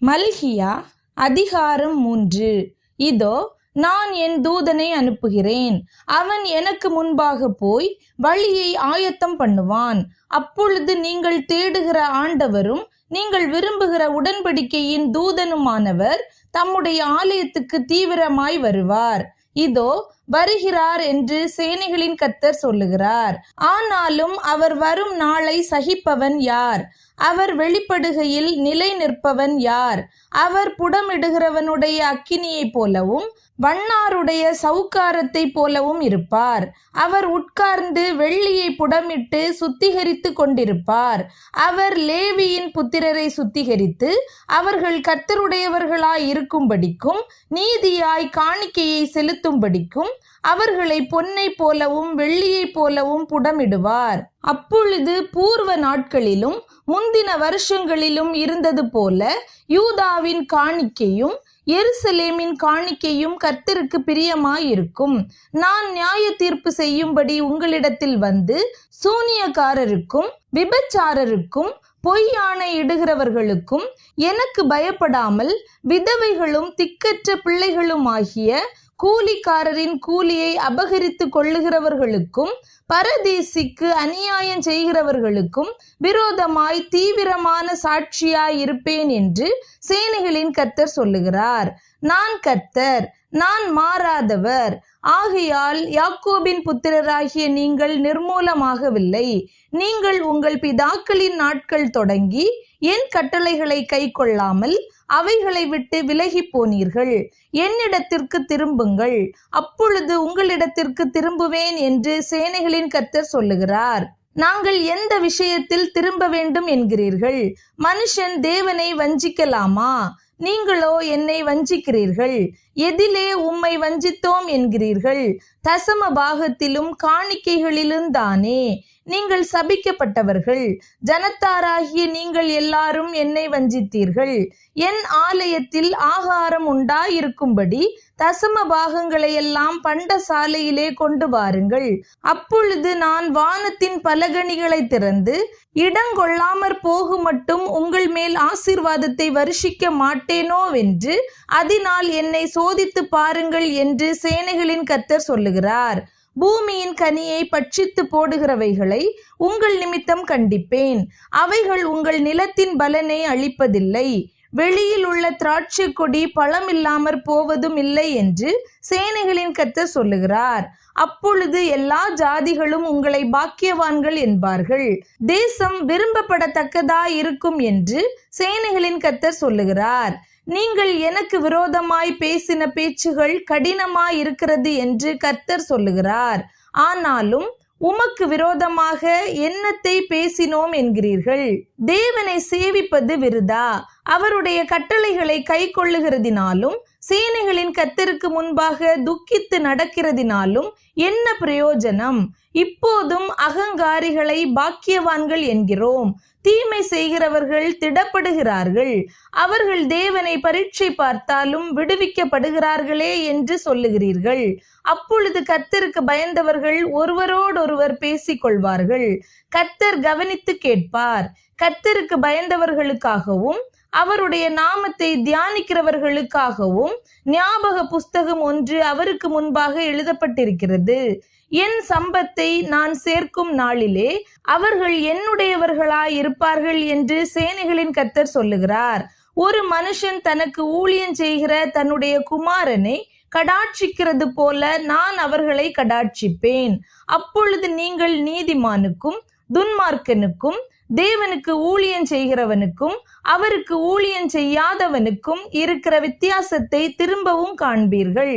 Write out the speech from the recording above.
மல்கியா அதிகாரம் 3. இதோ நான் என் தூதனை அனுப்புகிறேன். அவன் எனக்கு முன்பாக போய் வழியை ஆயத்தம் பண்ணுவான். அப்பொழுது நீங்கள் தேடுகிற ஆண்டவரும் நீங்கள் விரும்புகிற உடன்படிக்கையின் தூதனுமானவர் தம்முடைய ஆலயத்துக்கு தீவிரமாய் வருவார். இதோ வருகிறார் என்று சேனைகளின் கர்த்தர் சொல்லுகிறார். ஆனாலும் அவர் வரும் நாளை சகிப்பவன் யார்? அவர் வெளிப்படுகையில் நிலை நிற்பவன் யார்? அவர் புடமிடுகிறவனுடைய அக்கினியைப் போலவும் வண்ணாருடைய சவுக்காரத்தை போலவும் இருப்பார். அவர் உட்கார்ந்து வெள்ளியை புடமிட்டு சுத்திகரித்து கொண்டிருப்பார். அவர் லேவியின் புத்திரரை சுத்திகரித்து அவர்கள் கர்த்தருடையவர்களாய் இருக்கும்படிக்கும் நீதியாய் காணிக்கையை செலுத்தும்படிக்கும் அவர்களை பொன்னை போலவும் வெள்ளியை போலவும் புடமிடுவார். அப்பொழுது பூர்வ நாட்களிலும் முந்தின வருஷங்களிலும் இருந்தது போல யூதாவின் காணிக்கையும் எருசலேமின் காணிக்கையும் கர்த்தருக்கு பிரியமாயிருக்கும். நான் நியாய தீர்ப்பு செய்யும்படி உங்களிடத்தில் வந்து சூனியக்காரருக்கும் விபச்சாரருக்கும் பொய் ஆணை இடுகிறவர்களுக்கும் எனக்கு பயப்படாமல் விதவைகளும் திக்கற்ற பிள்ளைகளுமாகிய கூலிக்காரரின் கூலியை அபகரித்து கொள்ளுகிறவர்களுக்கும் பரதேசிக்கு அநியாயம் செய்கிறவர்களுக்கும் விரோதமாய் தீவிரமான சாட்சியாய் இருப்பேன் என்று சேனைகளின் கர்த்தர் சொல்லுகிறார். நான் கர்த்தர், நான் மாறாதவர். ஆகையால் யாக்கோபின் புத்திரராகிய நீங்கள் நிர்மூலமாகவில்லை. நீங்கள் உங்கள் பிதாக்களின் நாட்கள் தொடங்கி என் கட்டளைகளை கை கொள்ளாமல் அவைகளை விட்டு விலகி போனீர்கள். என்னிடத்திற்கு திரும்புங்கள், அப்பொழுது உங்களிடத்திற்கு திரும்புவேன் என்று சேனைகளின் கர்த்தர் சொல்லுகிறார். நாங்கள் எந்த விஷயத்தில் திரும்ப வேண்டும் என்கிறீர்கள்? மனுஷன் தேவனை வஞ்சிக்கலாமா? நீங்களோ என்னை வஞ்சிக்கிறீர்கள். எதிலே உம்மை வஞ்சித்தோம் என்கிறீர்கள்? தசம பாகத்திலும் காணிக்கைகளிலும் தானே. நீங்கள் சபிக்கப்பட்டவர்கள். ஜனத்தாராகிய நீங்கள் எல்லாரும் என்னை வஞ்சித்தீர்கள். என் ஆலயத்தில் ஆகாரம் உண்டாயிருக்கும்படி தசம பாகங்களை எல்லாம் பண்டசாலையிலே கொண்டு வாருங்கள். அப்பொழுது நான் வானத்தின் பலகணிகளை திறந்து இடங்கொள்ளாமற் போகு மட்டும் உங்கள் மேல் ஆசீர்வாதத்தை வருஷிக்க மாட்டேனோவென்று அதனால் என்னை சோதித்து பாருங்கள் என்று சேனைகளின் கர்த்தர் சொல்லுகிறார். பூமியின் கனியை பட்சித்து போடுகிறவைகளை உங்கள் நிமித்தம் கண்டிப்பேன். அவைகள் உங்கள் நிலத்தின் பலனை அளிப்பதில்லை. வெளியில் உள்ள திராட்சை கொடி பழமில்லாமற் போவதும் இல்லை என்று சேனைகளின் கர்த்தர் சொல்லுகிறார். அப்பொழுது எல்லா ஜாதிகளும் உங்களை பாக்கியவான்கள் என்பார்கள். தேசம் விரும்பப்படத்தக்கதாய் இருக்கும் என்று சேனைகளின் கர்த்தர் சொல்லுகிறார். நீங்கள் எனக்கு விரோதமாய் பேசின பேச்சுகள் கடினமாய் இருக்கிறது என்று கர்த்தர் சொல்லுகிறார். ஆனாலும் உமக்கு விரோதமாக என்னத்தை பேசினோம் என்கிறீர்கள்? தேவனை சேவிப்பது விருதா, அவருடைய கட்டளைகளை கை கொள்ளுகிறதினாலும் சேனைகளின் கர்த்தருக்கு முன்பாக துக்கித்து நடக்கிறதினாலும் என்ன பிரயோஜனம்? இப்போதும் அகங்காரிகளை பாக்கியவான்கள் என்கிறோம். தீமை செய்கிறவர்கள் திடப்படுகிறார்கள். அவர்கள் தேவனை பரீட்சை பார்த்தாலும் விடுவிக்கப்படுகிறார்களே என்று சொல்லுகிறீர்கள். அப்பொழுது கர்த்தருக்கு பயந்தவர்கள் ஒருவரோடொருவர் பேசிக் கொள்வார்கள். கர்த்தர் கவனித்து கேட்பார். கர்த்தருக்கு பயந்தவர்களுக்காகவும் அவருடைய நாமத்தை தியானிக்கிறவர்களுக்காகவும் ஞாபக புஸ்தகம் ஒன்று அவருக்கு முன்பாக எழுதப்பட்டிருக்கிறது. என் சம்பத்தை நான் சேர்க்கும் நாளிலே அவர்கள் என்னுடையவர்களாய் இருப்பார்கள் என்று சேனைகளின் கர்த்தர் சொல்லுகிறார். ஒரு மனுஷன் தனக்கு ஊழியம் செய்கிற தன்னுடைய குமாரனை கடாட்சிக்கிறது போல நான் அவர்களை கடாட்சிப்பேன். அப்பொழுது நீங்கள் நீதிமானுக்கும் துன்மார்க்கனுக்கும் தேவனுக்கு ஊழியம் செய்கிறவனுக்கும் அவருக்கு ஊழியம் செய்யாதவனுக்கும் இருக்கிற வித்தியாசத்தை திரும்பவும் காண்பீர்கள்.